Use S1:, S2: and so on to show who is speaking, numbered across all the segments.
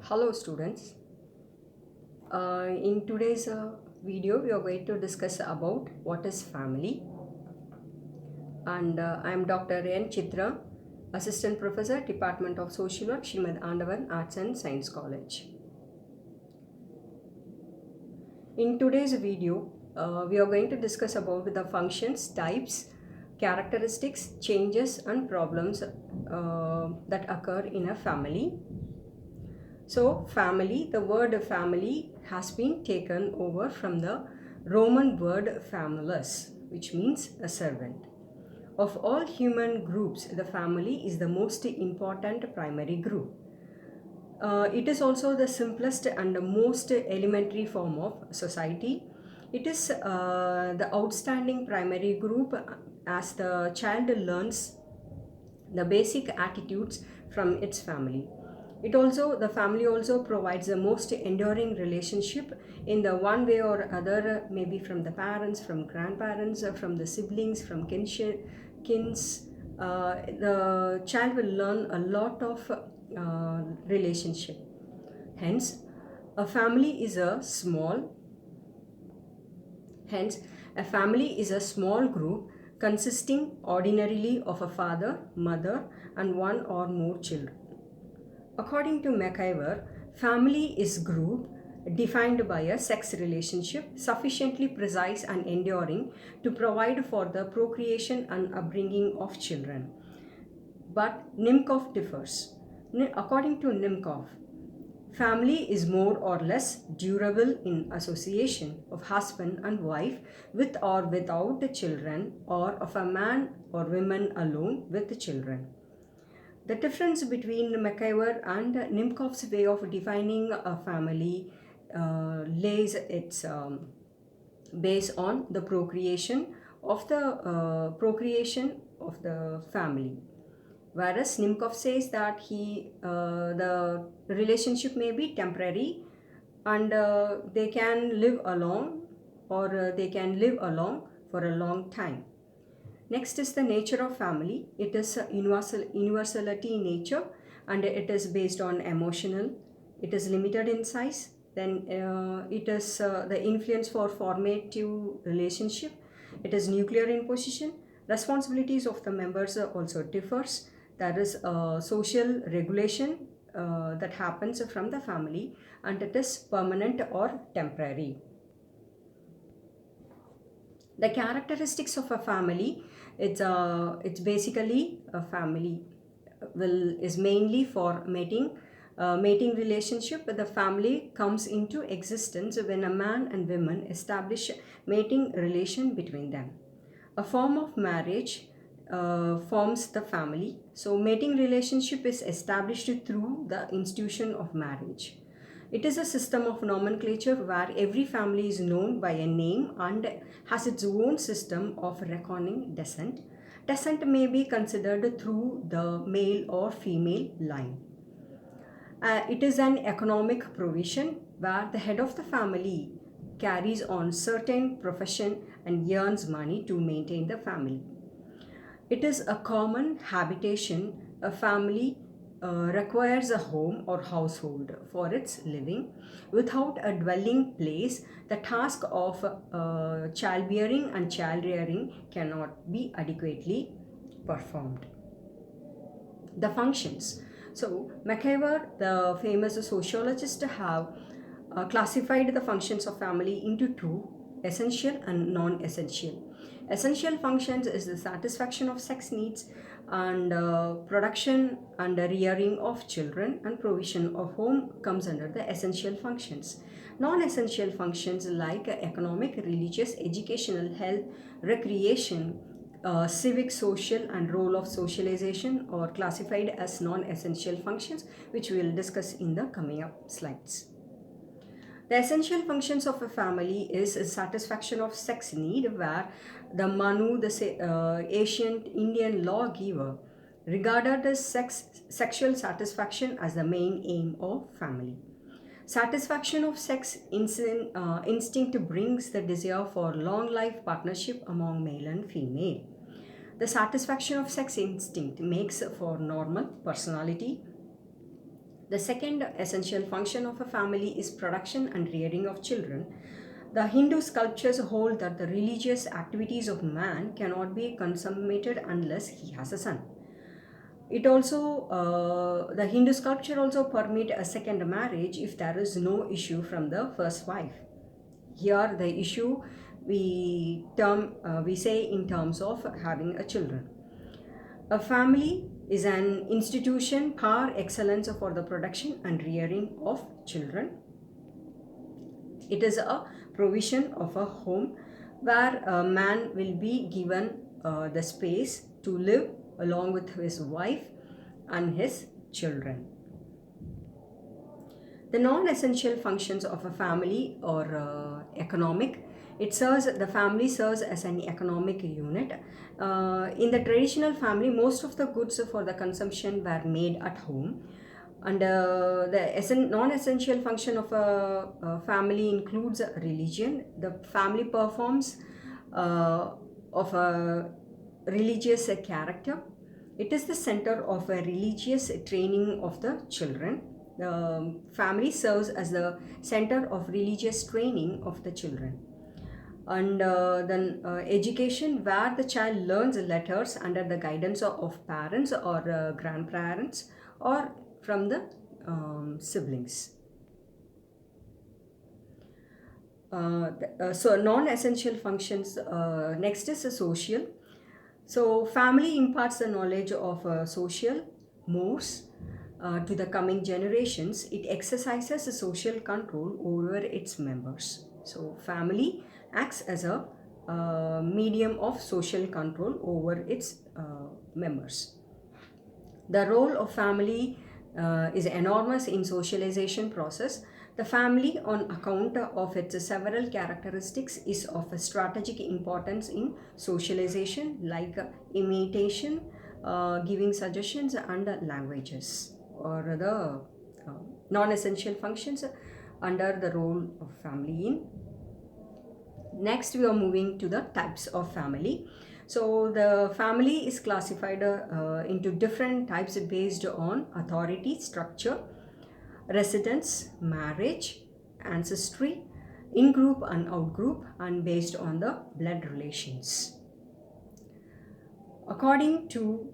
S1: Hello students. In today's video we are going to discuss about what is family, and I am Dr. N. Chitra, Assistant Professor, Department of Social Work, Srimad Andavan Arts and Science College. In today's video we are going to discuss about the functions, types, characteristics, changes and problems that occur in a family. So family, the word family has been taken over from the Roman word famulus, which means a servant. Of all human groups, the family is the most important primary group. It is also the simplest and the most elementary form of society. It is the outstanding primary group as the child learns the basic attitudes from its family. The family also provides the most enduring relationship in the one way or other, maybe from the parents, from grandparents, from the siblings, from kins. The child will learn a lot of relationship. Hence, a family is a small Hence, a family is a small group consisting ordinarily of a father, mother, and one or more children. According to McIver, family is group defined by a sex relationship sufficiently precise and enduring to provide for the procreation and upbringing of children. But Nimkov differs. According to Nimkov, family is more or less durable in association of husband and wife with or without children, or of a man or women alone with children. The difference between McIver and Nimkov's way of defining a family lays its base on the procreation of the family. Whereas Nimkov says that the relationship may be temporary, and they can live alone, or they can live along for a long time. Next is the nature of family. It is a universality nature, and it is based on emotional. It is limited in size. Then it is the influence for formative relationship. It is nuclear in position. Responsibilities of the members also differs. There is a social regulation that happens from the family, and it is permanent or temporary. The characteristics of a family, it's basically a family is mainly for mating relationship. The family comes into existence when a man and woman establish mating relation between them. A form of marriage forms the family. So mating relationship is established through the institution of marriage. It is a system of nomenclature where every family is known by a name and has its own system of reckoning descent. Descent may be considered through the male or female line. It is an economic provision where the head of the family carries on certain profession and earns money to maintain the family. It is a common habitation. A family requires a home or household for its living. Without a dwelling place, the task of childbearing and child rearing cannot be adequately performed. The functions. So, McIver, the famous sociologist, have classified the functions of family into two: essential and non-essential. Essential functions is the satisfaction of sex needs, and production and rearing of children and provision of home comes under the essential functions. Non-essential functions like economic, religious, educational, health, recreation, civic, social, and role of socialization are classified as non-essential functions, which we will discuss in the coming up slides. The essential functions of a family is a satisfaction of sex need, where the Manu, the ancient Indian lawgiver, regarded sexual satisfaction as the main aim of family. Satisfaction of sex instinct brings the desire for long life partnership among male and female. The satisfaction of sex instinct makes for normal personality. The second essential function of a family is production and rearing of children. The Hindu sculptures hold that the religious activities of man cannot be consummated unless he has a son. The Hindu sculpture also permit a second marriage if there is no issue from the first wife. Here, the issue we say in terms of having a children. A family is an institution par excellence for the production and rearing of children. It is a provision of a home where a man will be given the space to live along with his wife and his children. The non-essential functions of a family or economic. The family serves as an economic unit. In the traditional family, most of the goods for the consumption were made at home. And the non-essential function of a family includes religion. The family performs of a religious character. It is the center of a religious training of the children. The family serves as the center of religious training of the children. And then education, where the child learns letters under the guidance of parents or grandparents or from the siblings. So non-essential functions. Next is social. So family imparts the knowledge of social mores to the coming generations. It exercises a social control over its members. So family acts as a medium of social control over its members. The role of family is enormous in socialization process. The family, on account of its several characteristics, is of a strategic importance in socialization, like imitation, giving suggestions, and languages, or the non-essential functions under the role of family in. Next, we are moving to the types of family. So the family is classified into different types based on authority, structure, residence, marriage, ancestry, in-group and out-group, and based on the blood relations. According to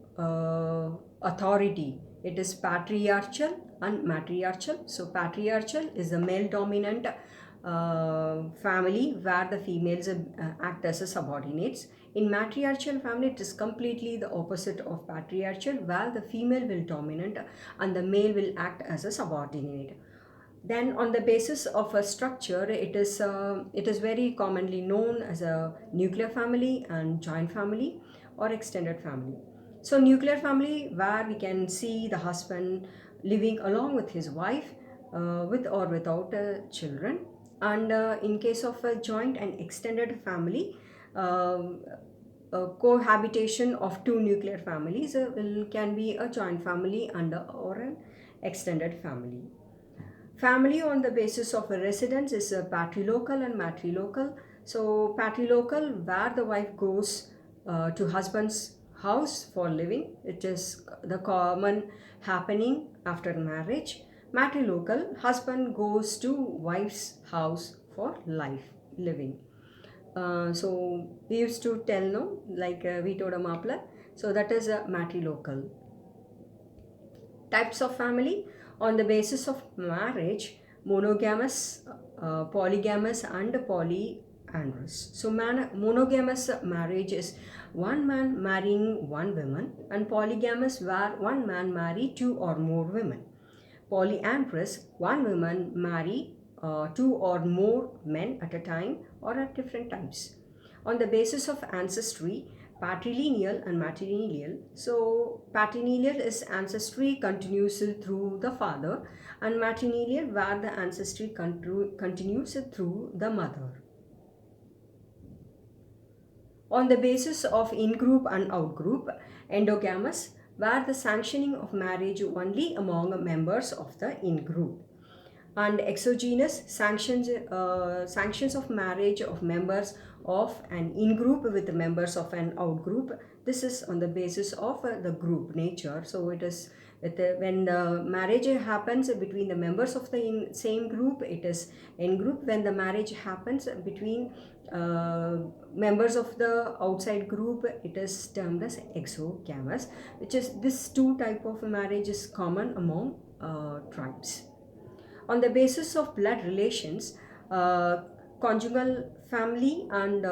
S1: authority, it is patriarchal and matriarchal. So patriarchal is the male dominant family where the females act as a subordinates. In matriarchal family, it is completely the opposite of patriarchal, where the female will dominant and the male will act as a subordinate. Then on the basis of a structure, it is very commonly known as a nuclear family and joint family or extended family. So nuclear family, where we can see the husband living along with his wife with or without children. And in case of a joint and extended family, cohabitation of two nuclear families can be a joint family or an extended family. Family on the basis of a residence is patrilocal and matrilocal. So patrilocal, where the wife goes to husband's house for living. It is the common happening after marriage. Matrilocal, husband goes to wife's house for living. So we used to tell, no, like we told a mapla. So that is a matrilocal. Types of family on the basis of marriage: monogamous, polygamous, and polyandrous. So monogamous marriage is one man marrying one woman, and polygamous where one man marry two or more women. Polyandrous, one woman marry two or more men at a time or at different times. On the basis of ancestry, patrilineal and matrilineal. So patrilineal is ancestry continues through the father, and matrilineal where the ancestry continues through the mother. On the basis of in-group and out-group, endogamous, where the sanctioning of marriage only among members of the in-group. And exogenous, sanctions of marriage of members of an in-group with members of an out-group. This is on the basis of the group nature. So it is When the marriage happens between the members of the same group, it is in group. When the marriage happens between members of the outside group, it is termed as exogamous, which is this two type of marriage is common among tribes. On the basis of blood relations, conjugal family and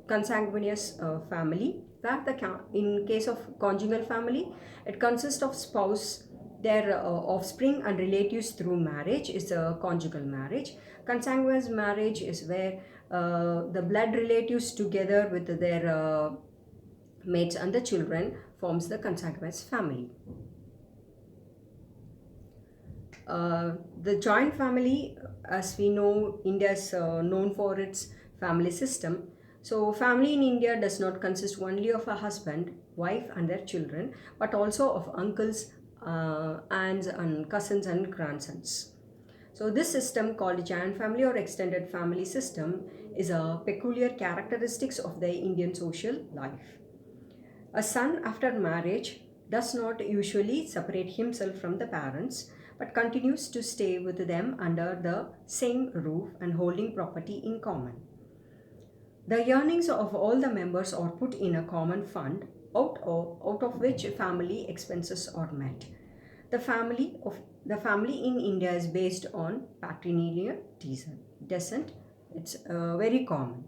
S1: consanguineous family, that in case of conjugal family, it consists of spouse, their offspring and relatives through marriage is a conjugal marriage. Consanguineous marriage is where the blood relatives together with their mates and the children forms the consanguineous family. The joint family, as we know, India is known for its family system. So family in India does not consist only of a husband, wife and their children, but also of uncles, aunts and cousins and grandsons. So this system called joint family or extended family system is a peculiar characteristics of the Indian social life. A son after marriage does not usually separate himself from the parents, but continues to stay with them under the same roof and holding property in common. The earnings of all the members are put in a common fund, out of which family expenses are met. The family in India is based on patrilineal descent. It's very common.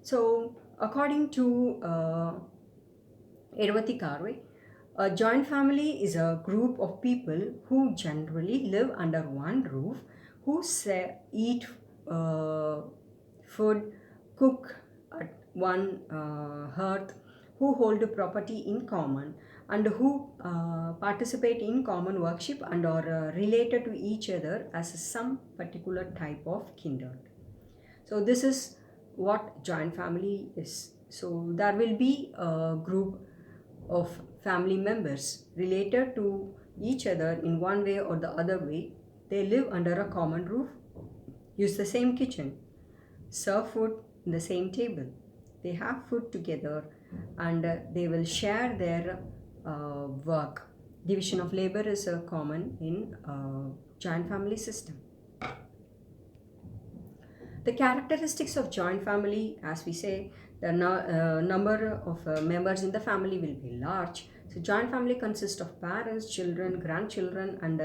S1: So, according to Edwati Karve, a joint family is a group of people who generally live under one roof, who eat food, cook at one hearth, who hold property in common, and who participate in common worship and are related to each other as some particular type of kindred. So this is what joint family is. So there will be a group of family members related to each other in one way or the other way. They live under a common roof, use the same kitchen, serve food in the same table. They have food together and they will share their work. Division of labor is common in joint family system. The characteristics of joint family, as we say, the number of members in the family will be large. So joint family consists of parents, children, grandchildren and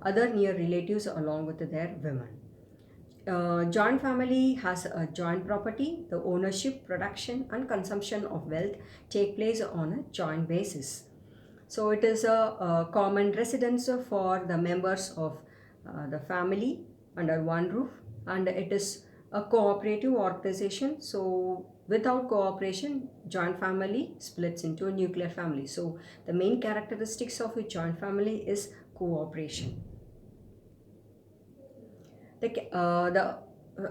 S1: other near relatives along with their women. Joint family has a joint property. The ownership, production and consumption of wealth take place on a joint basis. So it is a common residence for the members of the family under one roof, and it is a cooperative organization. So without cooperation, joint family splits into a nuclear family. So the main characteristics of a joint family is cooperation. The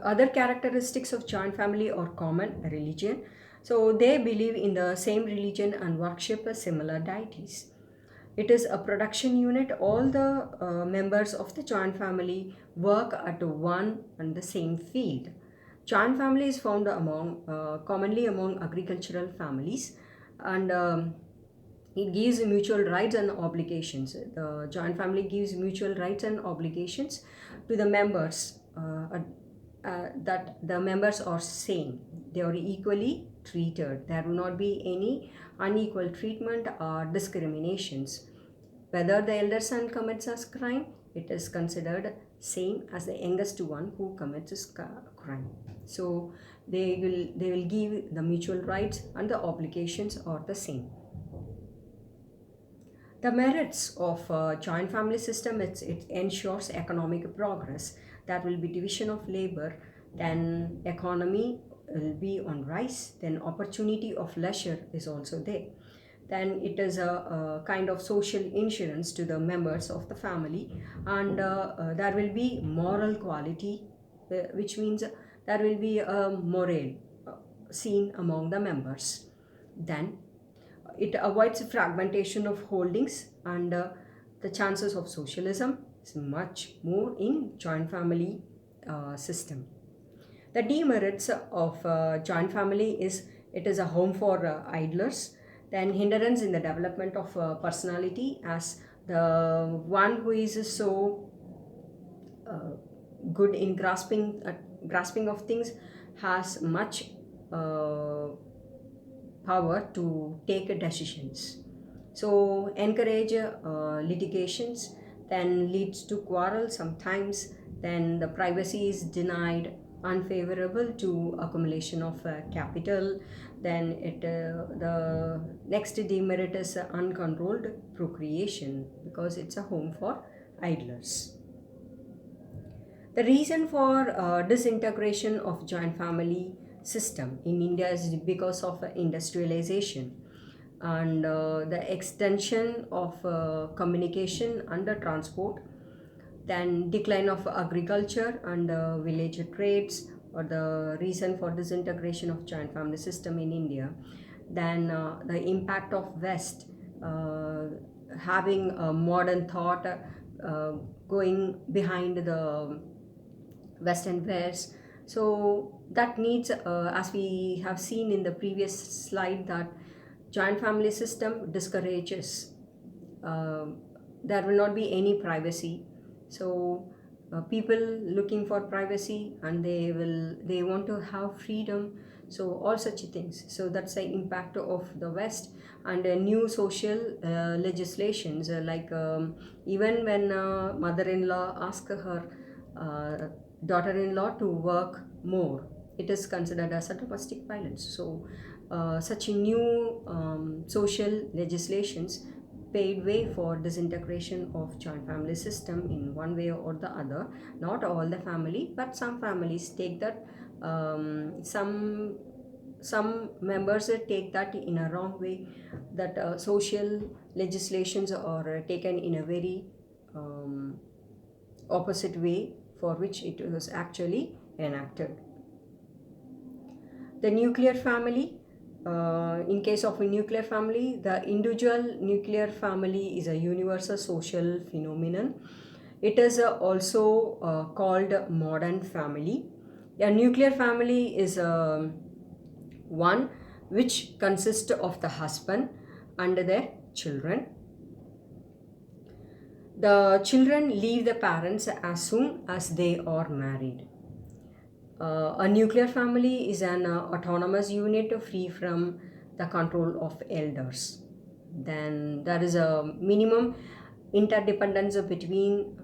S1: other characteristics of joint family are common religion. So they believe in the same religion and worship similar deities. It is a production unit. All the members of the joint family work at one and the same field. Joint family is found commonly among agricultural families, and it gives mutual rights and obligations. The joint family gives mutual rights and obligations to the members, that the members are same. They are equally treated. There will not be any unequal treatment or discriminations. Whether the elder son commits a crime, it is considered same as the youngest one who commits a crime. So they will give the mutual rights and the obligations are the same. The merits of a joint family system, it ensures economic progress. There will be division of labor, then economy will be on rise, then opportunity of leisure is also there. Then it is a kind of social insurance to the members of the family, and there will be moral quality, which means there will be a moral seen among the members. Then it avoids fragmentation of holdings, and the chances of socialism is much more in joint family system. The demerits of joint family is it is a home for idlers. Then hindrance in the development of personality, as the one who is so uh, good in grasping of things has much uh, power to take decisions. So encourage litigations, then leads to quarrel sometimes, then the privacy is denied, unfavorable to accumulation of capital, then the next demerit is uncontrolled procreation because it's a home for idlers. The reason for disintegration of joint family system in India is because of industrialization and the extension of communication and the transport, then decline of agriculture and village trades or the reason for disintegration of joint family system in India, then the impact of West uh, having a modern thought uh, going behind the western wears. So that needs as we have seen in the previous slide, that joint family system discourages, uh, there will not be any privacy. So people looking for privacy and they want to have freedom, so all such things. So that's the impact of the West. And new social legislations, even when mother-in-law ask her uh, daughter-in-law to work more, it is considered as a domestic violence. So such new social legislations paved way for disintegration of joint family system in one way or the other. Not all the family, but some families take that, some members take that in a wrong way, that social legislations are taken in a very opposite way for which it was actually enacted. The nuclear family, in case of a nuclear family, the individual nuclear family is a universal social phenomenon. It is also called modern family. A nuclear family is one which consists of the husband and their children. The children leave the parents as soon as they are married. A nuclear family is an autonomous unit free from the control of elders. Then there is a minimum interdependence between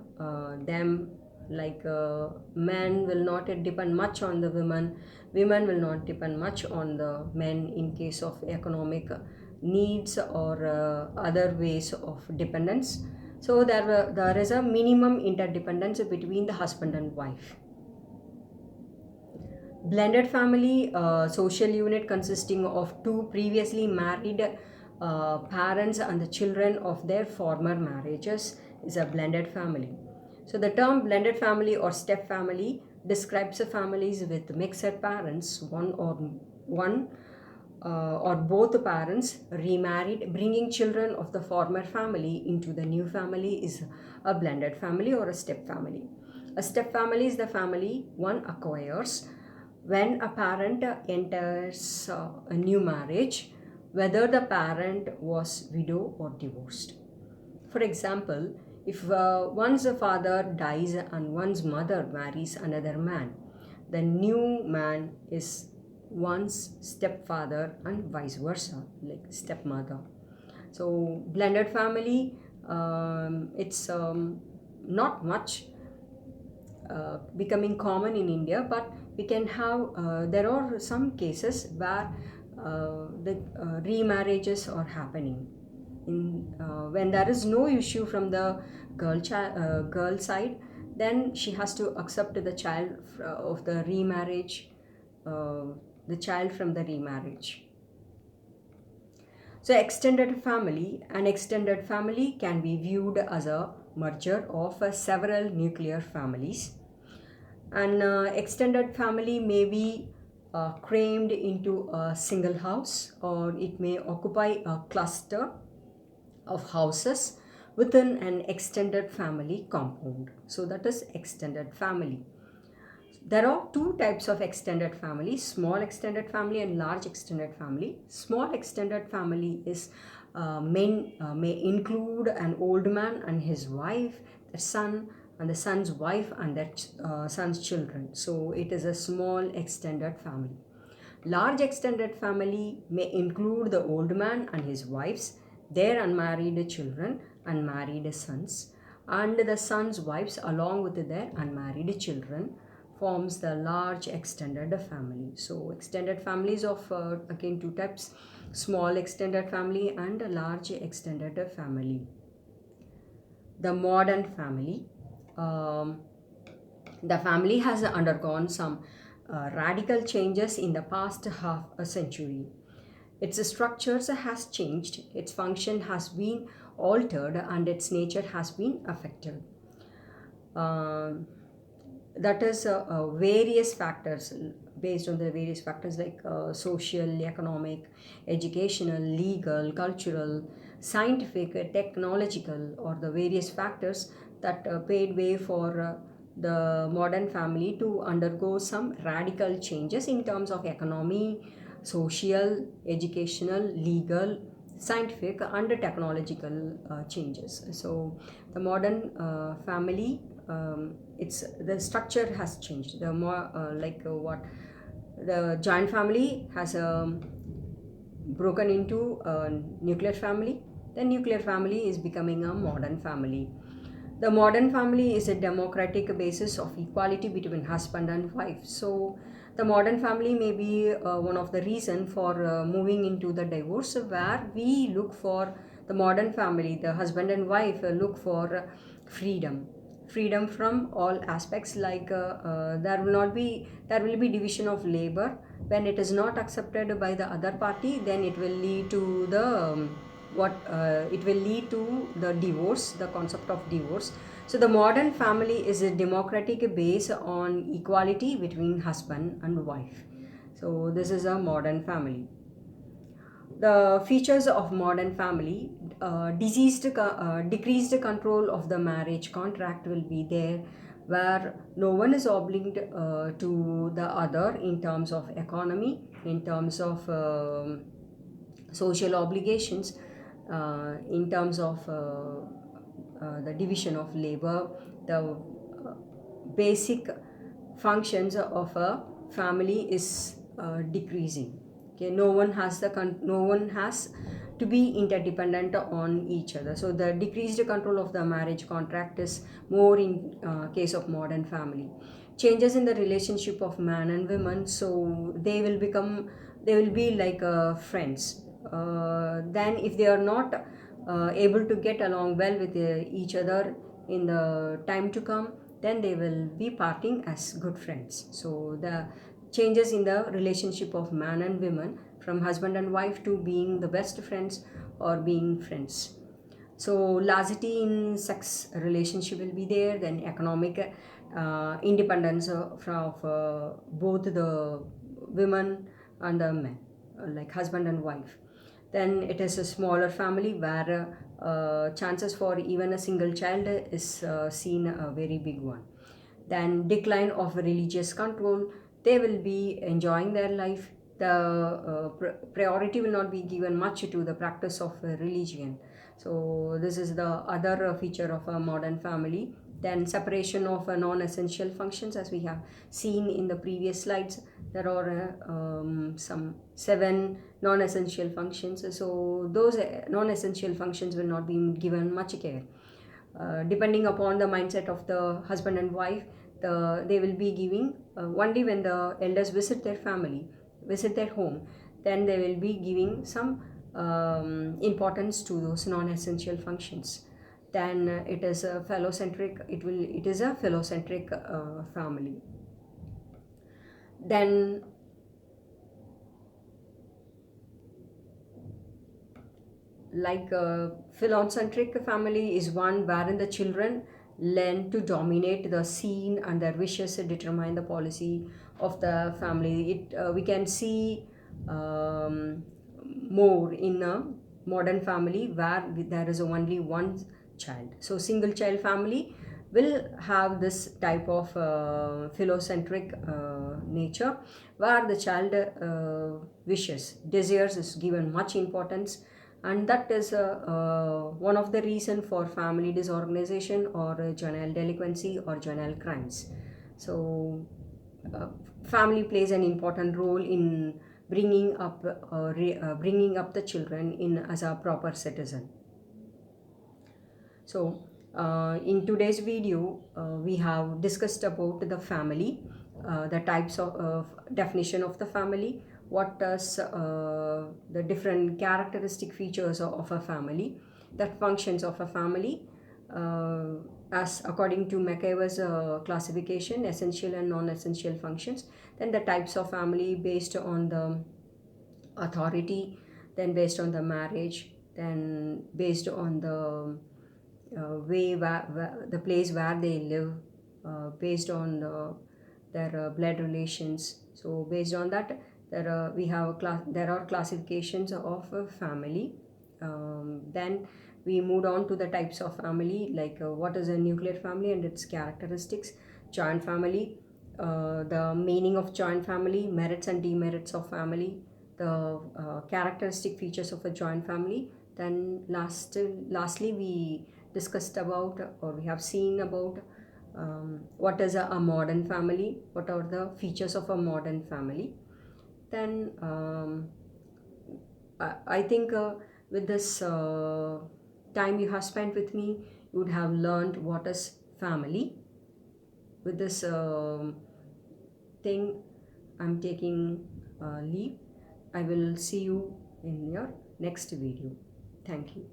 S1: them, like men will not depend much on the women will not depend much on the men in case of economic needs or other ways of dependence. So there is a minimum interdependence between the husband and wife. Blended family, social unit consisting of two previously married parents and the children of their former marriages, is a blended family. So the term blended family or step family describes families with mixed parents, one or both parents remarried, bringing children of the former family into the new family, is a blended family or a step family. A step family is the family one acquires when a parent enters a new marriage, whether the parent was widow or divorced. For example, if one's father dies and one's mother marries another man, the new man is one's stepfather and vice versa, like stepmother. So blended family, it's not much becoming common in India, but we can have, there are some cases where the remarriages are happening. When there is no issue from the girl side, then she has to accept the child of the remarriage, uh, the child from the remarriage. So an extended family can be viewed as a merger of several nuclear families. An extended family may be crammed into a single house, or it may occupy a cluster of houses within an extended family compound. So that is extended family. There are two types of extended family: small extended family and large extended family. Small extended family is may include an old man and his wife, their son, and the son's wife and their son's children. So it is a small extended family. Large extended family may include the old man and his wives, their unmarried children and married sons, and the sons' wives along with their unmarried children forms the large extended family. So extended families of again two types: small extended family and a large extended family. The modern family. Um, the family has undergone some radical changes in the past half a century. Its structures has changed, its function has been altered, and its nature has been affected. Um, that is various factors, based on the various factors like social, economic, educational, legal, cultural, scientific, technological, or the various factors that paved way for the modern family to undergo some radical changes in terms of economy, social, educational, legal, scientific, and technological changes. So the modern family, it's the structure has changed. The more what the joint family has broken into a nuclear family. The nuclear family is becoming a modern family. The modern family is a democratic basis of equality between husband and wife. So the modern family may be one of the reason for moving into the divorce, where we look for the modern family, the husband and wife look for freedom from all aspects, like there will be division of labor. When it is not accepted by the other party, then it will lead to the what it will lead to the divorce, the concept of divorce. So the modern family is a democratic base on equality between husband and wife. So this is a modern family. The features of modern family: decreased control of the marriage contract will be there, where no one is obliged to the other in terms of economy, in terms of social obligations, in terms of the division of labor, the basic functions of a family is decreasing. Okay, no one has to be interdependent on each other. So the decreased control of the marriage contract is more in case of modern family. Changes in the relationship of man and woman, so they will be like friends. Then if they are not able to get along well with each other in the time to come, then they will be parting as good friends. So the changes in the relationship of man and woman, from husband and wife to being the best friends or being friends. So laxity in sex relationship will be there. Then economic independence from both the women and the men, like husband and wife. Then it is a smaller family, where chances for even a single child is seen a very big one. Then decline of religious control, they will be enjoying their life. The priority will not be given much to the practice of religion. So this is the other feature of a modern family. Then separation of non-essential functions, as we have seen in the previous slides. There are some 7 non-essential functions. So those non-essential functions will not be given much care. Depending upon the mindset of the husband and wife, they will be giving only when the elders visit their family, visit their home, then they will be giving some importance to those non-essential functions. Then it is a phallocentric, it is a phallocentric family. Then like a philocentric family is one wherein the children learn to dominate the scene and their wishes determine the policy of the family. We can see more in a modern family, where there is only one child. So single child family will have this type of philocentric nature, where the child wishes, desires is given much importance, and that is one of the reason for family disorganization or juvenile delinquency or juvenile crimes. So uh, family plays an important role in bringing up the children in as a proper citizen. So in today's video, we have discussed about the family, the types of definition of the family, what does the different characteristic features of a family, the functions of a family, uh, as according to McIver's classification, essential and non-essential functions, then the types of family based on the authority, then based on the marriage, then based on the the place where they live, based on their blood relations. So based on that, there are classifications of family. Then we moved on to the types of family, like what is a nuclear family and its characteristics, joint family, the meaning of joint family, merits and demerits of family, the characteristic features of a joint family. Then lastly, we discussed about, or we have seen about, what is a modern family, what are the features of a modern family. Then I think with this time you have spent with me, you would have learned what is family. With this thing, I'm taking leave. I will see you in your next video. Thank you.